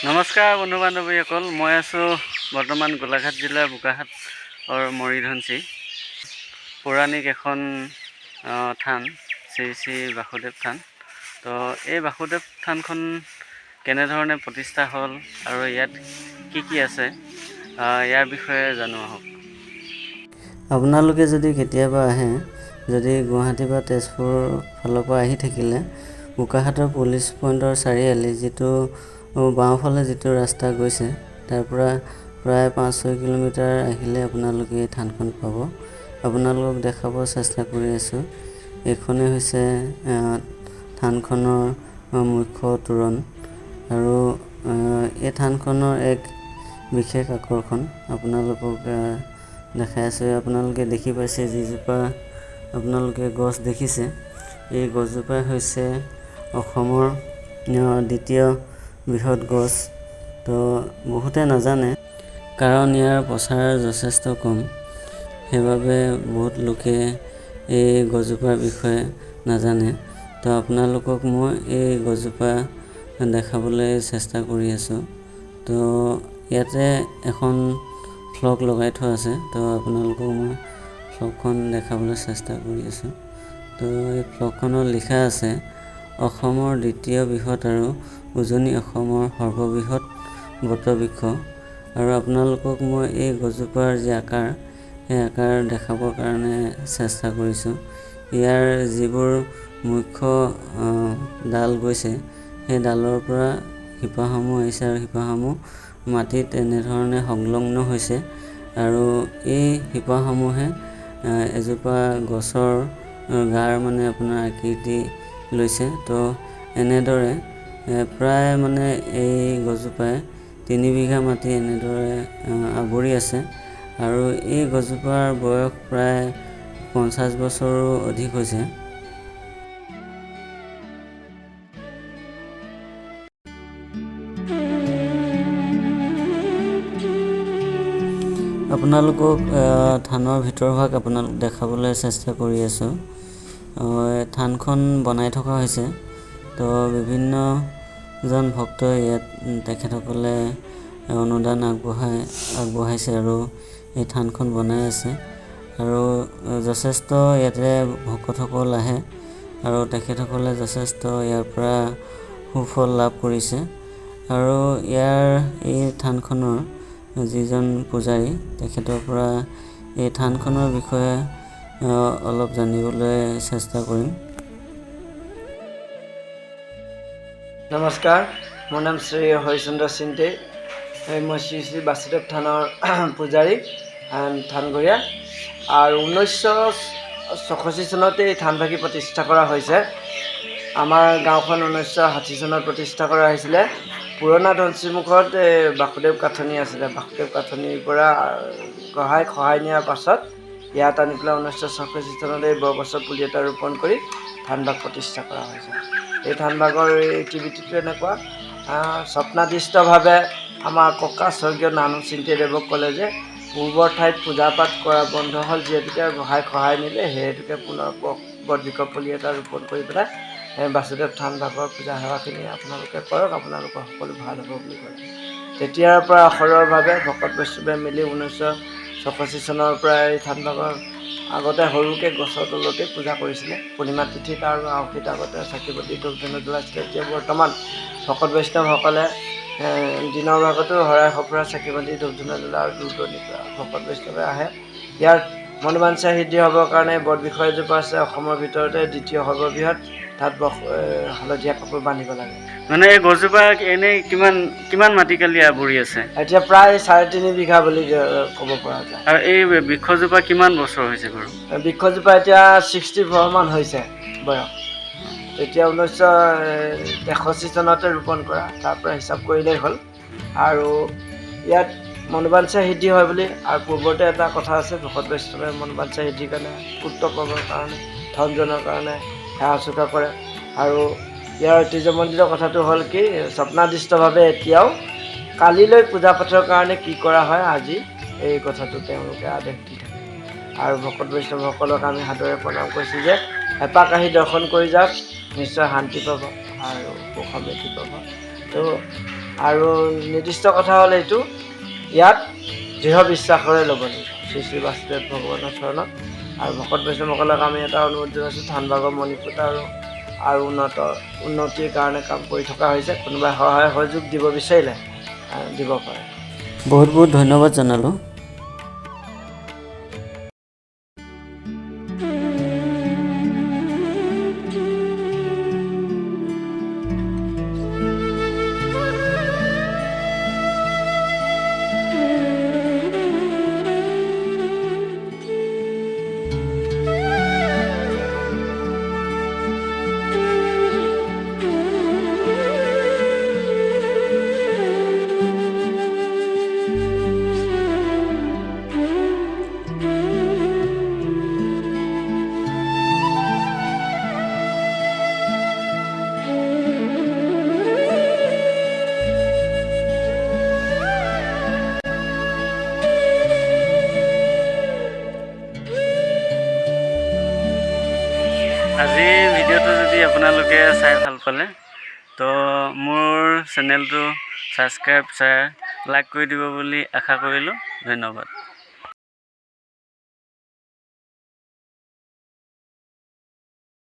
নমস্কাৰ বন্ধু বান্ধৱীসকল, মই আছোঁ বৰ্তমান গোলাঘাট জিলাৰ বোকাখাটৰ মৰিধনচি পৌৰাণিক এখন থান, শ্ৰী শ্ৰী বাসুদেৱ থান। তো এই বাসুদেৱ থানখন কেনেধৰণে প্ৰতিষ্ঠা হ'ল আৰু ইয়াত কি আছে ইয়াৰ বিষয়ে জানো আহক। আপোনালোকে যদি কেতিয়াবা আহে, যদি গুৱাহাটী বা তেজপুৰ ফালৰ পৰা আহি থাকিলে, বোকাখাটৰ পুলিচ পইণ্টৰ চাৰিআলি যিটো বাওঁফালে যিটো ৰাস্তা গৈছে, তাৰ পৰা প্ৰায় 5-6 কিলোমিটাৰ আহিলে আপোনালোকে এই থানখন পাব। আপোনালোকক দেখাব চেষ্টা কৰি আছোঁ। এইখনেই হৈছে থানখনৰ মুখ্য তোৰণ আৰু এই থানখনৰ এক বিশেষ আকৰ্ষণ আপোনালোকক দেখাই আছোঁ। আপোনালোকে দেখি পাইছে যিজোপা আপোনালোকে গছ দেখিছে, এই গছজোপা হৈছে অসমৰ দ্বিতীয় বৃহৎ গছ। তো বহুতে নাজানে, কাৰণ ইয়াৰ প্ৰচাৰ যথেষ্ট কম, সেইবাবে বহুত লোকে এই গছজোপাৰ বিষয়ে নাজানে। তো আপোনালোকক মই এই গছজোপা দেখাবলৈ চেষ্টা কৰি আছোঁ। তো ইয়াতে এখন ফ্লগ লগাই থোৱা আছে, তো আপোনালোকক মই ফ্লগখন দেখাবলৈ চেষ্টা কৰি আছোঁ। তো এই ফ্লগখনত লিখা আছে, অসমৰ দ্বিতীয় বৃহৎ আৰু উজনি অসমৰ সৰ্ববৃহৎ বটবৃক্ষ। আৰু আপোনালোকক মই এই গছজোপাৰ যি আকাৰ, সেই আকাৰ দেখাবৰ কাৰণে চেষ্টা কৰিছোঁ। ইয়াৰ যিবোৰ মুখ্য ডাল গৈছে, সেই ডালৰ পৰা শিপাসমূহ আহিছে আৰু শিপাসমূহ মাটিত এনেধৰণে সংলগ্ন হৈছে আৰু এই শিপাসমূহে এজোপা গছৰ গাৰ আপোনাৰ আকৃতি লৈছে। তো এনেদৰে প্ৰায় এই গছজোপাই 3 বিঘা মাটি এনেদৰে আৱৰি আছে আৰু এই গছজোপাৰ বয়স প্ৰায় 50 বছৰো অধিক হৈছে। আপোনালোকক থানৰ ভিতৰভাগ আপোনালোক দেখাবলৈ চেষ্টা কৰি আছোঁ। থানখন বনাই থকা হৈছে, তো বিভিন্নজন ভক্তই ইয়াত তেখেতসকলে অনুদান আগবঢ়াইছে আৰু এই থানখন বনাই আছে আৰু যথেষ্ট ইয়াতে ভকতসকল আহে আৰু তেখেতসকলে যথেষ্ট ইয়াৰ পৰা সুফল লাভ কৰিছে। আৰু এই থানখনৰ যিজন পূজাৰী, তেখেতৰ পৰা এই থানখনৰ বিষয়ে অলপ জানিবলৈ চেষ্টা কৰিম। নমস্কাৰ, মোৰ নাম শ্ৰী হৰিচন্দ্ৰ সিন্তে। মই শ্ৰী শ্ৰী বাসুদেৱ থানৰ পূজাৰী, থানগৰীয়া। আৰু 1986 চনতে এই থানভাগি প্ৰতিষ্ঠা কৰা হৈছে। আমাৰ গাঁওখন 1960 চনত প্ৰতিষ্ঠা কৰা হৈছিলে। পুৰণা ধনশিৰিমুখত বাসুদেৱ কাথনি আছিলে। বাসুদেৱ কাথনিৰ পৰা খহাই নিয়াৰ পাছত ইয়াত আনি পেলাই 1986 চনত এই বৰগছৰ পুলি এটা ৰোপণ কৰি থানভাগ প্ৰতিষ্ঠা কৰা হৈছে। এই থানভাগৰ এক্টিভিটিটো এনেকুৱা, স্বপ্নাদিষ্টভাৱে আমাৰ ককা স্বৰ্গীয় নানু চিন্তেদেৱক ক'লে যে পূৰ্বৰ ঠাইত পূজা পাঠ কৰা বন্ধ হ'ল, যিহেতুকে খহাই নিলে, সেইহেতুকে পুনৰ বটবৃক্ষ পুলি এটা ৰোপণ কৰি পেলাই বাসুদেৱ থানভাগৰ পূজা সেৱাখিনি আপোনালোকে কৰক, আপোনালোকৰ সকলো ভাল হ'ব বুলি ক'লে। তেতিয়াৰ পৰা অহৰহভাৱে ভকত বৈষ্ণৱে মিলি 1986 চনৰ পৰা এই থানভাগৰ আগতে সৰুকৈ গছৰ তলতে পূজা কৰিছিলে। পূৰ্ণিমা তিথিত আৰু আউসীত আগতে চাকি বন্তি ধূপ ধূনা জ্বলাইছিলে। এতিয়া বৰ্তমান ভকত বৈষ্ণৱসকলে দিনৰ ভাগতো শৰাই সঁফুৰা চাকি বন্তি ধূপ ধূনা জ্বলাই আৰু দূৰ দূৰণিৰ পৰা ভকত বৈষ্ণৱে আহে। ইয়াৰ মনোবাঞ্ছা সিদ্ধি হ'বৰ কাৰণে বটবৃক্ষ এজোপা আছে, অসমৰ ভিতৰতে দ্বিতীয় সৰ্ববৃহৎ। তাত হালধীয়া কাপোৰ বান্ধিব লাগে। এই গছজোপা এনেই কিমান মাটিকালি আৱৰি আছে? এতিয়া প্ৰায় 3.5 বিঘা বুলি ক'ব পৰা যায়। আৰু এই বৃক্ষজোপা কিমান বছৰ হৈছে বাৰু? বৃক্ষজোপা এতিয়া 64 মান হৈছে বয়স। এতিয়া 1963 চনতে ৰোপণ কৰা, তাৰ পৰা হিচাপ কৰিলেই হ'ল। আৰু ইয়াত মনোবাঞ্ছা সিদ্ধি হয় বুলি, আৰু পূৰ্বতে এটা কথা আছে, ভকত বৈষ্ণৱে মনোবাঞ্ছা সিদ্ধিৰ কাৰণে, পুত্ৰ পাবৰ কাৰণে, ধনজনৰ কাৰণে সেৱা শুশ্ৰূষা কৰে। আৰু ইয়াৰ ঐতিহ্যমণ্ডিত কথাটো হ'ল কি, স্বপ্নাদিষ্টভাৱে এতিয়াও কালিলৈ পূজা পাঠৰ কাৰণে কি কৰা হয়, আজি এই কথাটো তেওঁলোকে আদেশ দি থাকে। আৰু ভকত বৈষ্ণৱসকলক আমি সাদৰে প্ৰণাম কৰিছোঁ যে এপাক আহি দৰ্শন কৰি যাওক, নিশ্চয় শান্তি পাব আৰু সুখ সমৃদ্ধি পাব। তো আৰু নিৰ্দিষ্ট কথা হ'ল এইটো, ইয়াত দৃঢ় বিশ্বাসৰে ল'ব লাগিব শ্ৰী শ্ৰী বাসুদেৱ ভগৱানৰ চৰণত। আৰু ভকত বৈষ্ণৱসকলক আমি এটা অনুৰোধ জনাইছোঁ, থানভাগৰ মণিকূট আৰু উন্নতিৰ কাৰণে কাম কৰি থকা হৈছে। কোনোবাই সহায় সহযোগ দিব বিচাৰিলে দিব পাৰে। বহুত বহুত ধন্যবাদ জনালোঁ। আজি ভিডিঅ'টো যদি আপোনালোকে চাই ভাল পালে তো মোৰ চেনেলটো ছাবস্ক্ৰাইব, শ্বেয়াৰ, লাইক কৰি দিব বুলি আশা কৰিলোঁ। ধন্যবাদ।